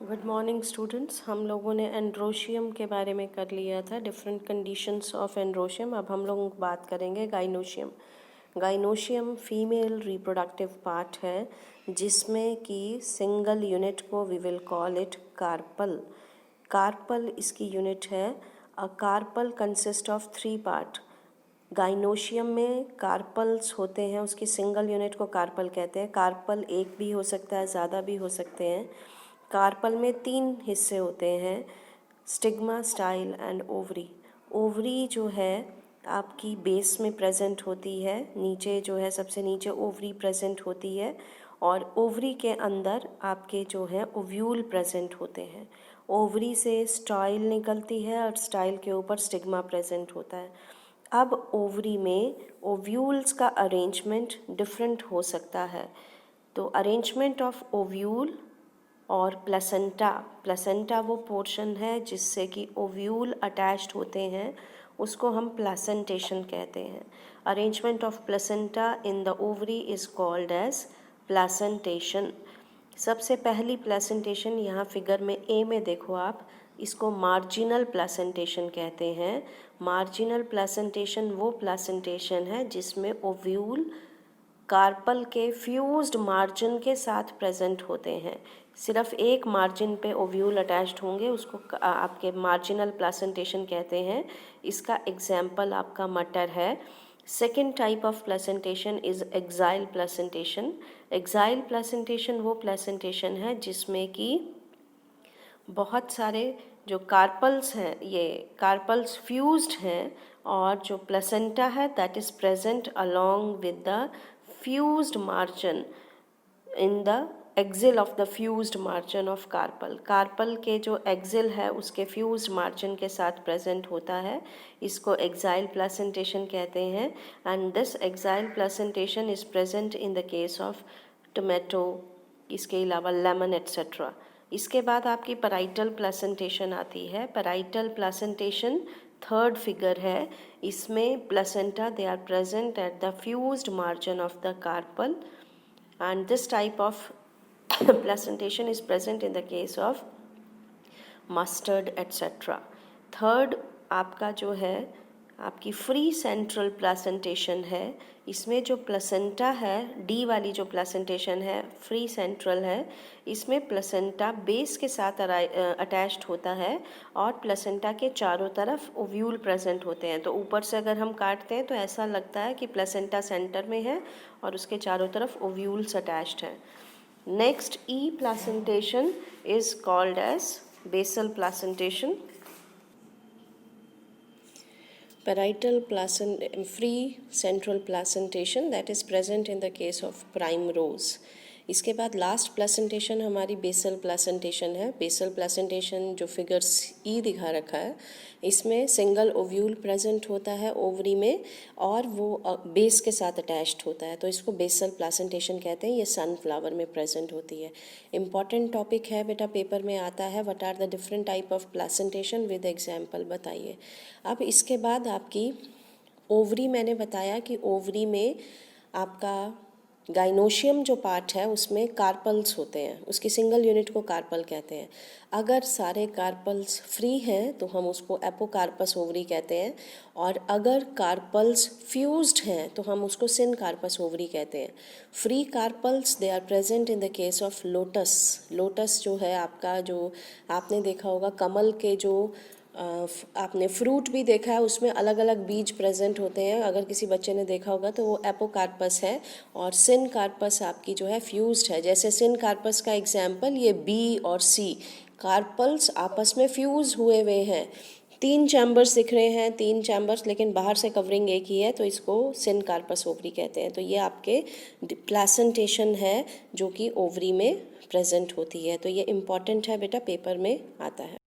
Good morning students. हम लोगों ने एंड्रोशियम के बारे में कर लिया था, डिफरेंट कंडीशंस ऑफ एंड्रोशियम। अब हम लोग बात करेंगे gynoecium. Gynoecium female reproductive part है जिसमें कि सिंगल यूनिट को we will call it carpel. Carpel इसकी यूनिट है। A carpel consist of 3 part. Gynoecium में कार्पल्स होते हैं, उसकी सिंगल यूनिट को कार्पल कहते हैं। कार्पल एक भी हो सकता है, ज़्यादा भी हो सकते हैं। कार्पल में 3 हिस्से होते हैं, stigma, style and ovary. Ovary जो है आपकी बेस में प्रेजेंट होती है, नीचे जो है सबसे नीचे ओवरी प्रेजेंट होती है, और ओवरी के अंदर आपके जो है ओव्यूल प्रेजेंट होते हैं। ओवरी से स्टाइल निकलती है और स्टाइल के ऊपर स्टिग्मा प्रेजेंट होता है। अब ओवरी में ओव्यूल्स का अरेंजमेंट डिफरेंट हो सकता है। तो अरेंजमेंट ऑफ ओव्यूल और प्लेसेंटा वो पोर्शन है जिससे कि ओव्यूल अटैच्ड होते हैं, उसको हम प्लेसेंटेशन कहते हैं। Arrangement of placenta in the ovary is called as placentation. सबसे पहली प्लेसेंटेशन यहाँ फिगर में ए में देखो आप, इसको मार्जिनल प्लेसेंटेशन कहते हैं। मार्जिनल प्लेसेंटेशन वो प्लेसेंटेशन है जिसमें ओव्यूल कार्पल के फ्यूज्ड मार्जिन के साथ प्रेजेंट होते हैं। सिर्फ एक मार्जिन पे ओव्यूल अटैच्ड होंगे, उसको आपके मार्जिनल प्लेसेंटेशन कहते हैं। इसका एग्जाम्पल आपका मटर है। Second type of placentation is exile placentation. Exile placentation वो प्लेसेंटेशन है जिसमें कि बहुत सारे जो कार्पल्स हैं, ये कार्पल्स फ्यूज्ड हैं, और जो प्लेसेंटा है that is present along with the fused margin in the axil of the fused margin of carpel. Carpel के जो एक्सिल है उसके फ्यूज्ड मार्जिन के साथ प्रेजेंट होता है, इसको एक्साइल प्लेसेंटेशन कहते हैं। And this exile placentation is present in the case of tomato, इसके अलावा लेमन एट्सेट्रा। इसके बाद आपकी पैराइटल प्लेसेंटेशन आती है। पैराइटल प्लेसेंटेशन थर्ड फिगर है। इसमें placenta they are present at the fused margin of the carpel, and this type of placentation is present in the case of mustard etc. Third आपका जो है आपकी free central placentation है। इसमें जो placenta है, डी वाली जो प्लेसेंटेशन है फ्री सेंट्रल है, इसमें प्लेसेंटा बेस के साथ अटैच्ड होता है और प्लेसेंटा के चारों तरफ ओव्यूल प्रेजेंट होते हैं। तो ऊपर से अगर हम काटते हैं तो ऐसा लगता है कि प्लेसेंटा सेंटर में है और उसके चारों तरफ ओव्यूल्स अटैच्ड हैं। Next E placentation is called as basal placentation. Parietal free central placentation that is present in the case of primrose. इसके बाद लास्ट प्लेसेंटेशन हमारी बेसल प्लेसेंटेशन है। बेसल प्लेसेंटेशन जो फिगर ई दिखा रखा है, इसमें सिंगल ओव्यूल प्रेजेंट होता है ओवरी में और वो बेस के साथ अटैच्ड होता है, तो इसको बेसल प्लेसेंटेशन कहते हैं। ये सनफ्लावर में प्रेजेंट होती है। इम्पॉर्टेंट टॉपिक है बेटा, पेपर में आता है, what are the different type of placentation with example बताइए। अब इसके बाद आपकी ओवरी, मैंने बताया कि ओवरी में आपका गाइनोशियम जो पार्ट है उसमें कार्पल्स होते हैं, उसकी सिंगल यूनिट को कार्पल कहते हैं। अगर सारे कार्पल्स फ्री हैं तो हम उसको एपोकार्पस ओवरी कहते हैं, और अगर कार्पल्स फ्यूज्ड हैं तो हम उसको सिनकार्पस ओवरी कहते हैं। Free carpels they are present in the case of lotus. Lotus जो है आपका, जो आपने देखा होगा कमल के जो आपने फ्रूट भी देखा है, उसमें अलग अलग बीज प्रेजेंट होते हैं। अगर किसी बच्चे ने देखा होगा तो वो एपोकार्पस है, और सिनकार्पस आपकी जो है फ्यूज्ड है। जैसे सिनकार्पस का एग्जाम्पल ये बी और सी कार्पल्स आपस में फ्यूज हुए हुए हैं। 3 चैम्बर्स दिख रहे हैं, 3 चैम्बर्स, लेकिन बाहर से कवरिंग एक ही है, तो इसको सिनकार्पस ओवरी कहते हैं। तो ये आपके प्लेसेंटेशन है जो कि ओवरी में प्रेजेंट होती है। तो ये इम्पॉर्टेंट है बेटा, पेपर में आता है।